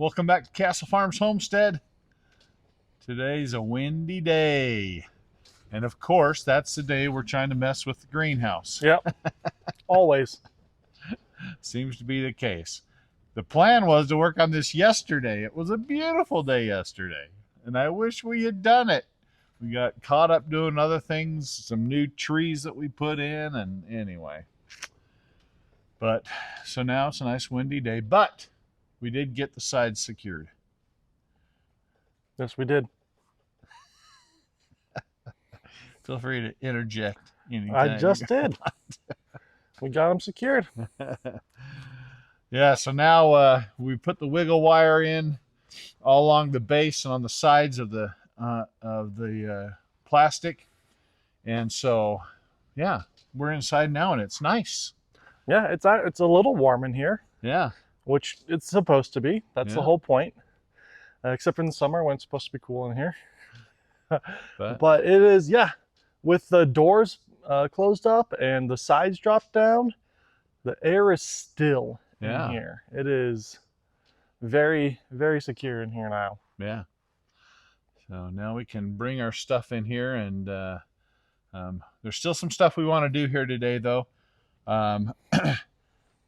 Welcome back to Castle Farms Homestead. Today's a windy day. And of course, that's the day we're trying to mess with the greenhouse. Yep, always. Seems to be the case. The plan was to work on this yesterday. It was a beautiful day yesterday, and I wish we had done it. We got caught up doing other things, some new trees that we put in, and anyway. But so now it's a nice windy day, but we did get the sides secured. Yes, we did. Feel free to interject anytime. I just did. We got them secured. Yeah, so now we put the wiggle wire in all along the base and on the sides of the plastic, and so yeah, we're inside now and it's nice. Yeah, it's a little warm in here, Yeah, which it's supposed to be. That's the Yeah. whole point. Except in the summer when it's supposed to be cool in here. but But it is, yeah, with the doors closed up and the sides dropped down, the air is still Yeah. in here. It is very, very secure in here now. yeah. So now we can bring our stuff in here, and there's still some stuff we want to do here today, though.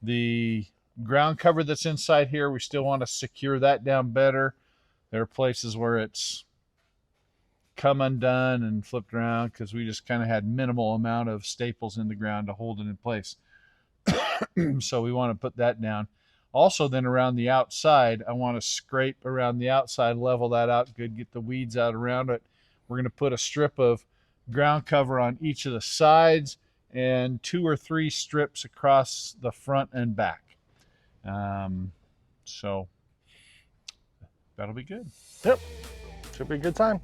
The ground cover that's inside here, we still want to secure that down better. There are places where it's come undone and flipped around because we just kind of had minimal amount of staples in the ground to hold it in place. So we want to put that down. Also, then around the outside, I want to scrape around the outside, level that out good, get the weeds out around it. We're going to put a strip of ground cover on each of the sides and 2 or 3 strips across the front and back. So that'll be good. Yep, should be a good time.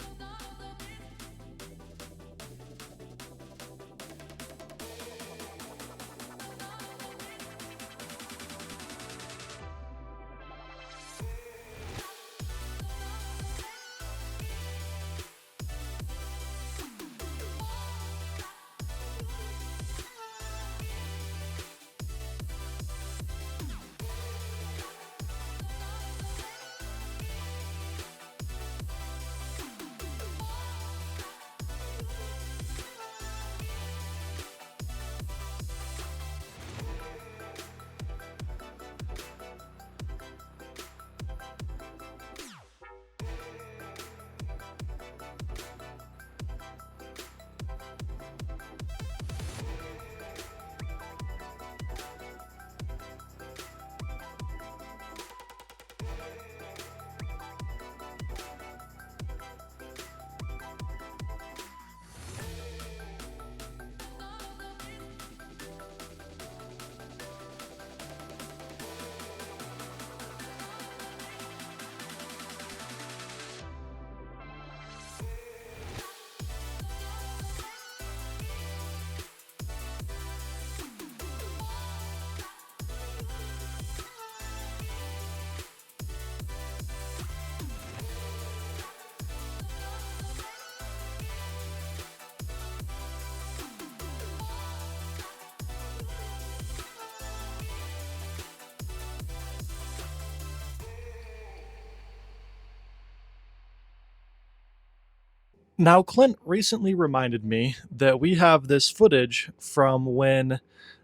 Now, Clint recently reminded me that we have this footage from when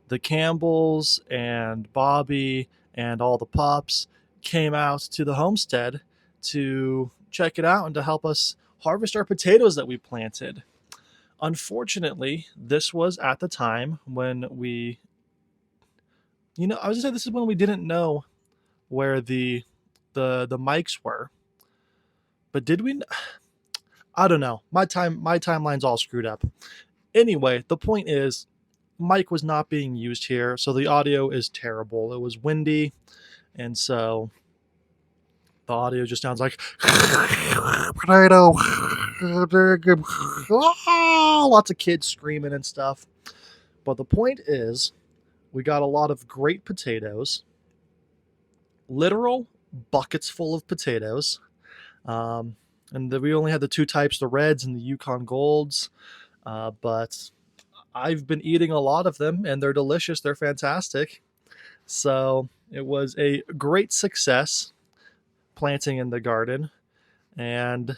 the Campbells and Bobby and all the pups came out to the homestead to check it out and to help us harvest our potatoes that we planted. Unfortunately, this was at the time when I was gonna say this is when we didn't know where the mics were. But did we? I don't know. My timeline's all screwed up. Anyway, the point is, mic was not being used here, so the audio is terrible. It was windy, and so the audio just sounds like potato. Lots of kids screaming and stuff. But the point is, we got a lot of great potatoes, literal buckets full of potatoes. We only had the 2 types, the reds and the Yukon Golds. But I've been eating a lot of them, and they're delicious. They're fantastic. So it was a great success. planting in the garden, and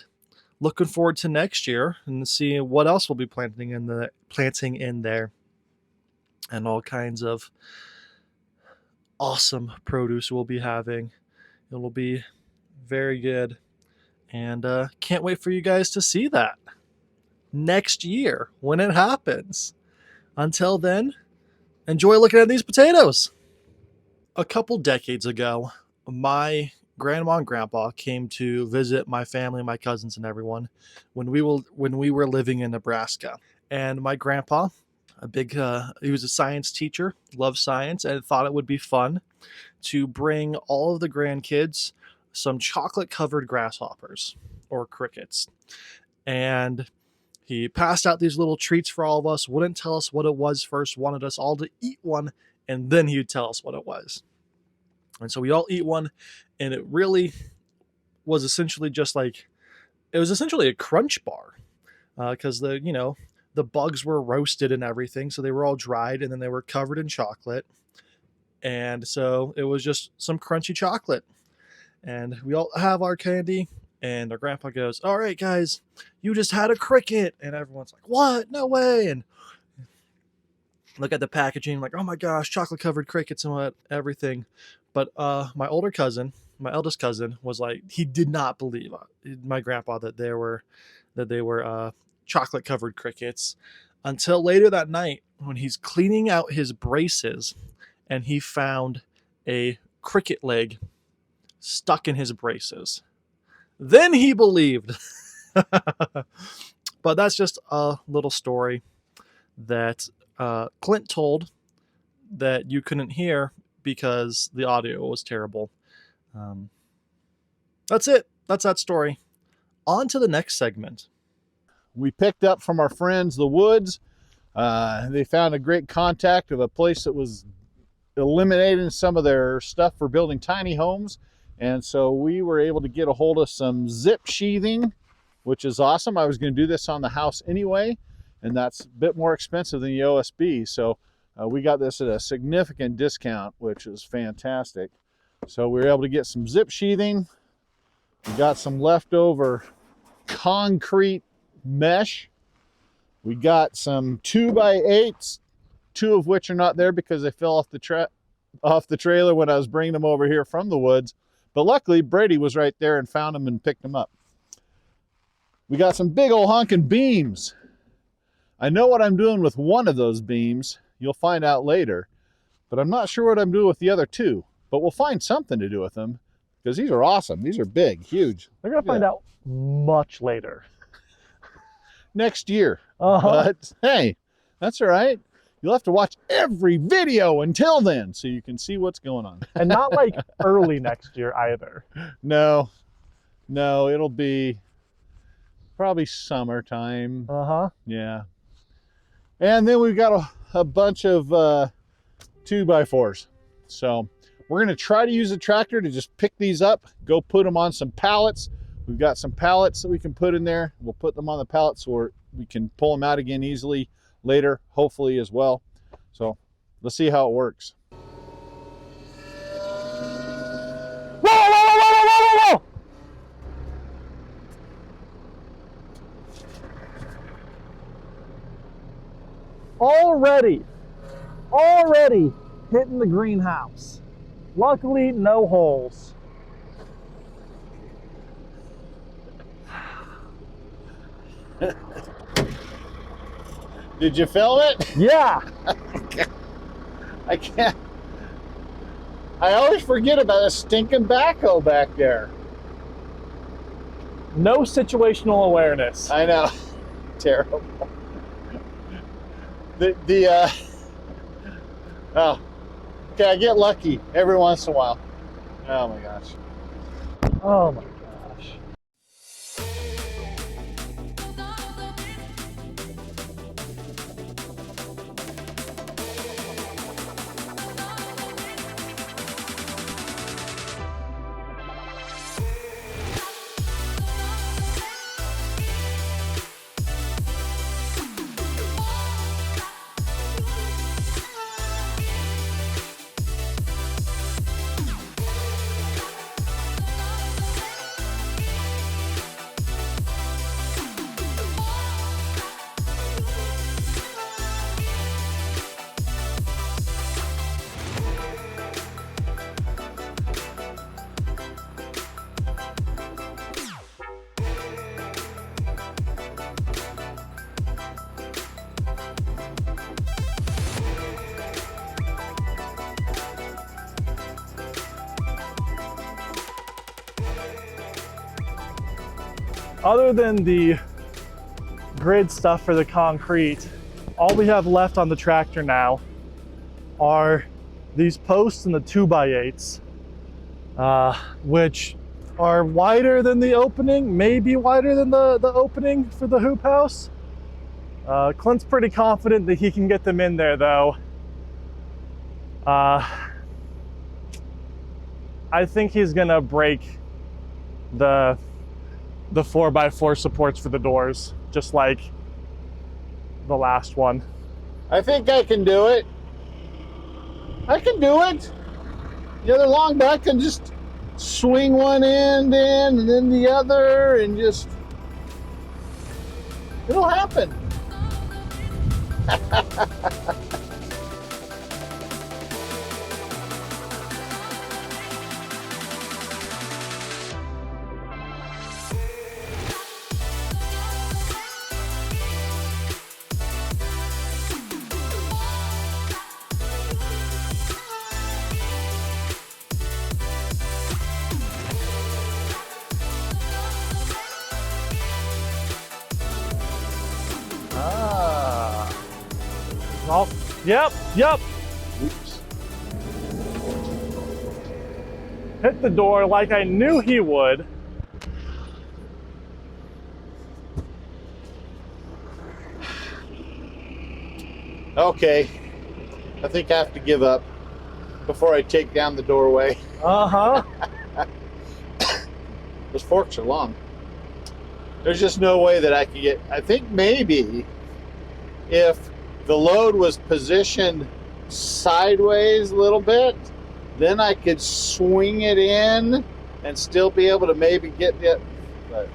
looking forward to next year and seeing what else we'll be planting in there, and all kinds of awesome produce we'll be having. It'll be very good, and can't wait for you guys to see that next year when it happens. Until then, enjoy looking at these potatoes. A couple decades ago, my grandma and grandpa came to visit my family, my cousins, and everyone when we were living in Nebraska. And my grandpa, he was a science teacher, loved science, and thought it would be fun to bring all of the grandkids some chocolate-covered grasshoppers or crickets. And he passed out these little treats for all of us, wouldn't tell us what it was first, wanted us all to eat one, and then he'd tell us what it was. And so we all eat one, and it really was essentially a crunch bar, because the bugs were roasted and everything, so they were all dried, and then they were covered in chocolate, and so it was just some crunchy chocolate. And we all have our candy, and our grandpa goes, "All right, guys, you just had a cricket," and everyone's like, "What? No way!" And look at the packaging, like, "Oh my gosh, chocolate covered crickets and everything." But my eldest cousin, was like, he did not believe my grandpa that they were chocolate covered crickets, until later that night when he's cleaning out his braces and he found a cricket leg stuck in his braces. Then he believed. But that's just a little story that Clint told that you couldn't hear because the audio was terrible. That's it. That's that story. On to the next segment. We picked up from our friends the Woods. They found a great contact of a place that was eliminating some of their stuff for building tiny homes. And so we were able to get a hold of some zip sheathing, which is awesome. I was going to do this on the house anyway, and that's a bit more expensive than the OSB. So we got this at a significant discount, which is fantastic. So we were able to get some zip sheathing. We got some leftover concrete mesh. We got some 2x8s, 2 of which are not there because they fell off the trailer when I was bringing them over here from the woods. But luckily, Brady was right there and found them and picked them up. We got some big old honking beams. I know what I'm doing with one of those beams. You'll find out later. But I'm not sure what I'm doing with the other 2. But we'll find something to do with them because these are awesome. These are big, huge. We're going to find out much later. Next year. But hey, that's all right. You'll have to watch every video until then so you can see what's going on. And not like early next year either. No, it'll be probably summertime. Yeah. And then we've got a bunch of 2x4s. So we're going to try to use a tractor to just pick these up, go put them on some pallets. We've got some pallets that we can put in there. We'll put them on the pallets so we can pull them out again easily later, hopefully as well. So let's see how it works. Whoa! Already hitting the greenhouse. Luckily, no holes. Did you film it? Yeah. I can't. I always forget about a stinking backhoe back there. No situational awareness. I know. Terrible. Oh, okay, I get lucky every once in a while. Oh my gosh. Oh my gosh. other than the grid stuff for the concrete, all we have left on the tractor now are these posts and the 2x8s, which are wider than the opening, maybe wider than the opening for the hoop house. Clint's pretty confident that he can get them in there though. I think he's gonna break the 4x4 supports for the doors, just like the last one. I think I can do it. I can do it. The other long back can just swing one end in and then the other and just, it'll happen. Oh, yep. Oops. Hit the door like I knew he would. Okay. I think I have to give up before I take down the doorway. Uh-huh. Those forks are long. There's just no way that I could get, I think maybe if the load was positioned sideways a little bit, then I could swing it in and still be able to maybe get it, but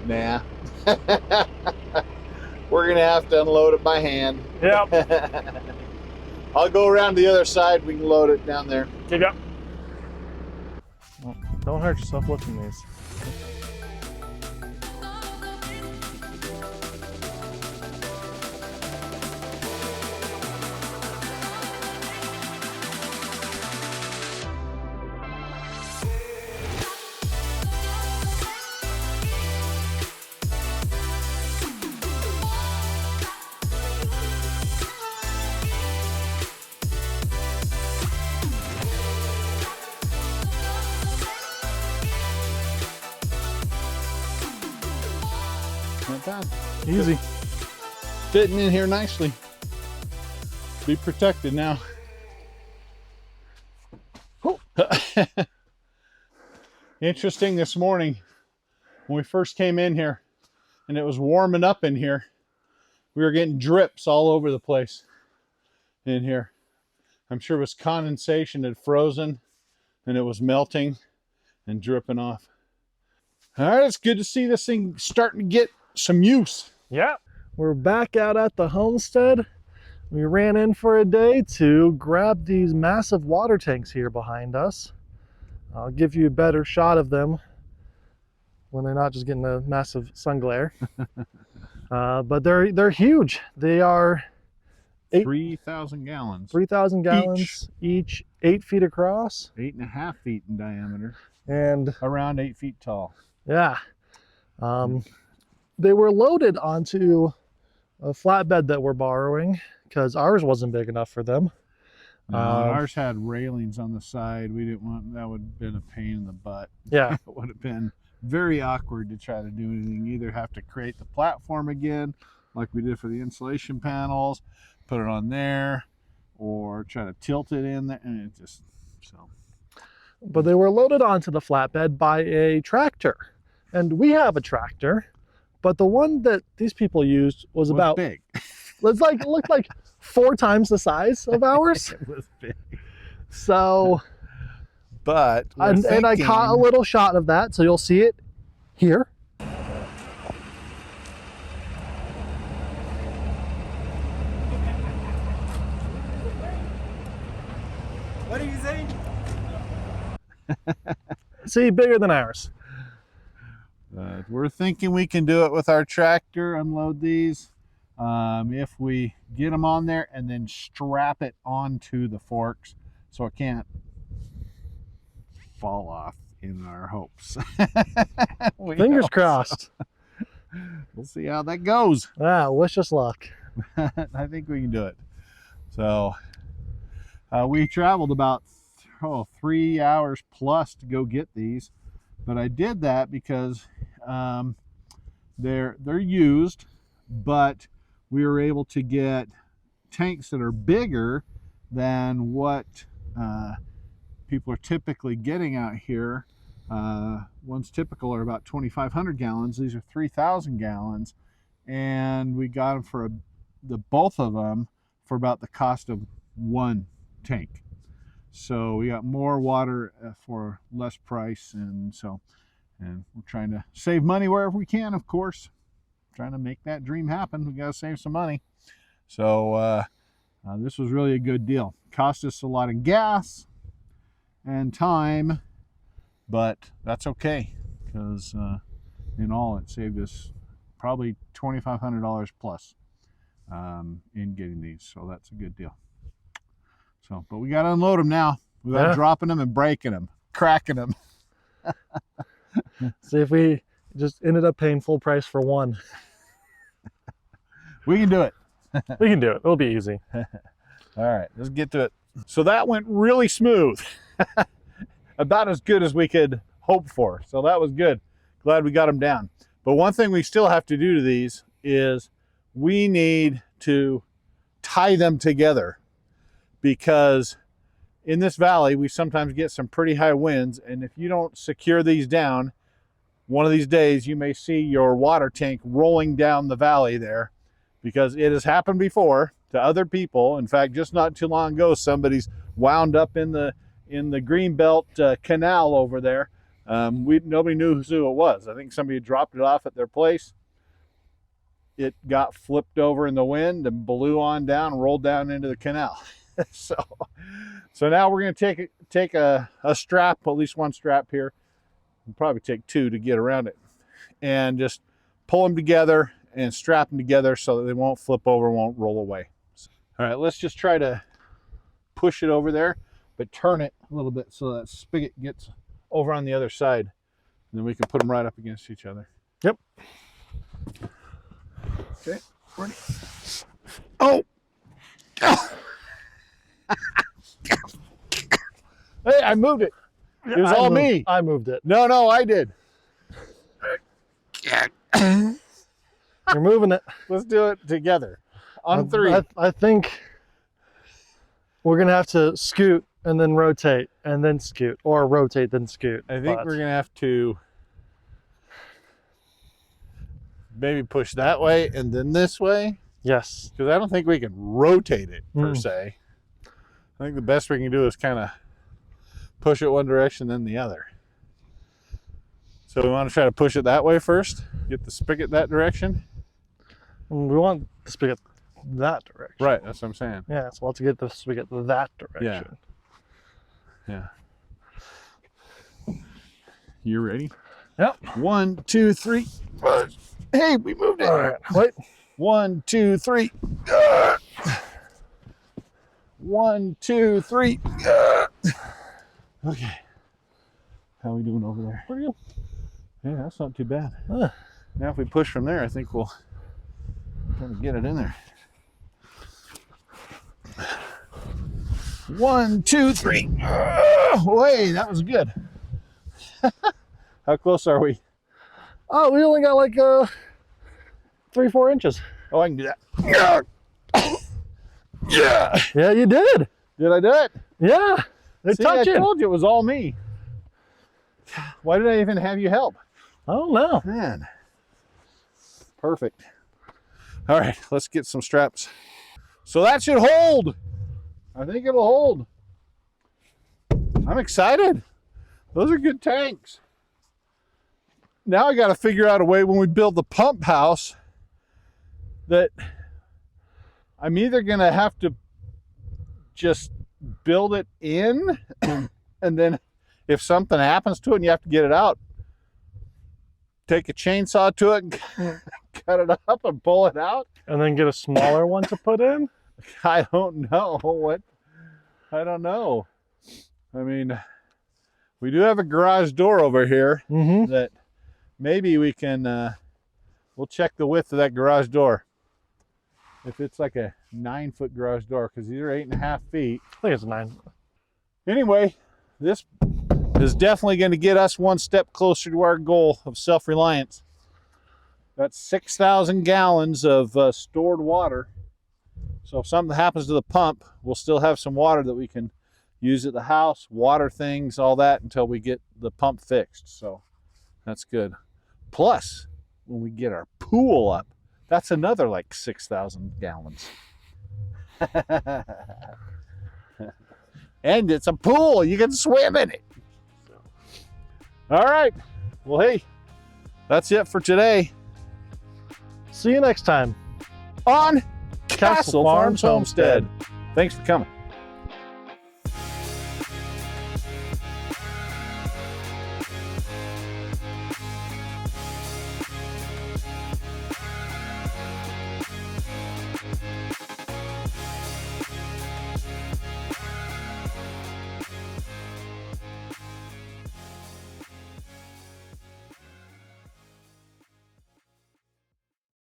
nah. We're gonna have to unload it by hand. Yep. I'll go around the other side, we can load it down there. Yep. Well, don't hurt yourself lifting these. Not bad. Easy. Fitting in here nicely. Be protected now. Oh. Interesting this morning when we first came in here and it was warming up in here, we were getting drips all over the place in here. I'm sure it was condensation had frozen and it was melting and dripping off. All right, it's good to see this thing starting to get some use. Yep. We're back out at the homestead. We ran in for a day to grab these massive water tanks here behind us. I'll give you a better shot of them when they're not just getting a massive sun glare. But they're huge. They are 3,000 gallons. 3,000 gallons each, 8 feet across. 8.5 feet in diameter. And around 8 feet tall. Yeah. They were loaded onto a flatbed that we're borrowing because ours wasn't big enough for them. No, ours had railings on the side. We didn't want, that would have been a pain in the butt. Yeah. It would have been very awkward to try to do anything. Either have to create the platform again, like we did for the insulation panels, put it on there, or try to tilt it in there, and it just, so. But they were loaded onto the flatbed by a tractor. And we have a tractor, but the one that these people used was about big. It looked like 4 times the size of ours. It was big. So, but and I caught a little shot of that, so you'll see it here. What are you saying? See, bigger than ours. We're thinking we can do it with our tractor, unload these. If we get them on there and then strap it onto the forks so it can't fall off in our hopes. Fingers crossed. We'll see how that goes. Ah, wish us luck. I think we can do it. So we traveled about 3 hours plus to go get these, but I did that because they're used, but we were able to get tanks that are bigger than what people are typically getting out here. Ones typical are about 2,500 gallons. These are 3,000 gallons, and we got them for both of them for about the cost of one tank. So we got more water for less price, and we're trying to save money wherever we can, of course. Trying to make that dream happen. We got to save some money. So this was really a good deal. Cost us a lot in gas and time, but that's okay, because in all it saved us probably $2,500 plus in getting these. So that's a good deal. So, but we got to unload them now without dropping them and breaking them, cracking them. See if we just ended up paying full price for one. We can do it. We can do it. It'll be easy. All right, let's get to it. So that went really smooth. About as good as we could hope for. So that was good. Glad we got them down. But one thing we still have to do to these is we need to tie them together, because in this valley we sometimes get some pretty high winds, and if you don't secure these down, one of these days you may see your water tank rolling down the valley there, because it has happened before to other people. In fact, just not too long ago, somebody's wound up in the Greenbelt canal over there. Nobody knew who it was. I think somebody dropped it off at their place. It got flipped over in the wind and blew on down, rolled down into the canal. so now we're going to take a strap, at least one strap here. We'll probably take two to get around it, and just pull them together and strap them together so that they won't flip over, won't roll away. All right, let's just try to push it over there, but turn it a little bit so that spigot gets over on the other side, and then we can put them right up against each other. Yep. Okay, ready? Oh! Hey, I moved it. It was all me. I moved it. No, I did. You're moving it. Let's do it together. On three. I think we're going to have to scoot and then rotate and then scoot, or rotate then scoot. I think we're going to have to maybe push that way and then this way. Yes. Because I don't think we can rotate it per se. I think the best we can do is kind of push it one direction, then the other. So we want to try to push it that way first, get the spigot that direction. We want the spigot that direction. Right, that's what I'm saying. Yeah, so we'll have to get the spigot that direction. Yeah. You ready? Yep. 1, 2, 3. Hey, we moved it. All right, wait. 1, 2, 3. 1, 2, 3. Okay. How are we doing over there? Pretty good. Yeah, that's not too bad. Now if we push from there, I think we'll try to get it in there. 1, 2, 3. Wait, that was good. How close are we? Oh, we only got like 3-4 inches. Oh, I can do that. Yeah. Yeah, you did. Did I do it? Yeah. They're touching. I told you it was all me. Why did I even have you help? I don't know. Man. Perfect. All right, let's get some straps. So that should hold. I think it'll hold. I'm excited. Those are good tanks. Now I got to figure out a way when we build the pump house that I'm either going to have to just build it in, and then if something happens to it and you have to get it out, take a chainsaw to it and cut it up and pull it out. And then get a smaller one to put in? I don't know. I don't know. I mean, We do have a garage door over here Mm-hmm. that maybe we can, we'll check the width of that garage door. If it's like a 9-foot garage door, because these are 8.5 feet. I think it's 9. Anyway, this is definitely going to get us one step closer to our goal of self-reliance. That's 6,000 gallons of stored water. So if something happens to the pump, we'll still have some water that we can use at the house, water things, all that until we get the pump fixed. So that's good. Plus, when we get our pool up, that's another like 6,000 gallons. And it's a pool. You can swim in it. All right. Well, hey, that's it for today See you next time on Castle Farms Homestead. Thanks for coming.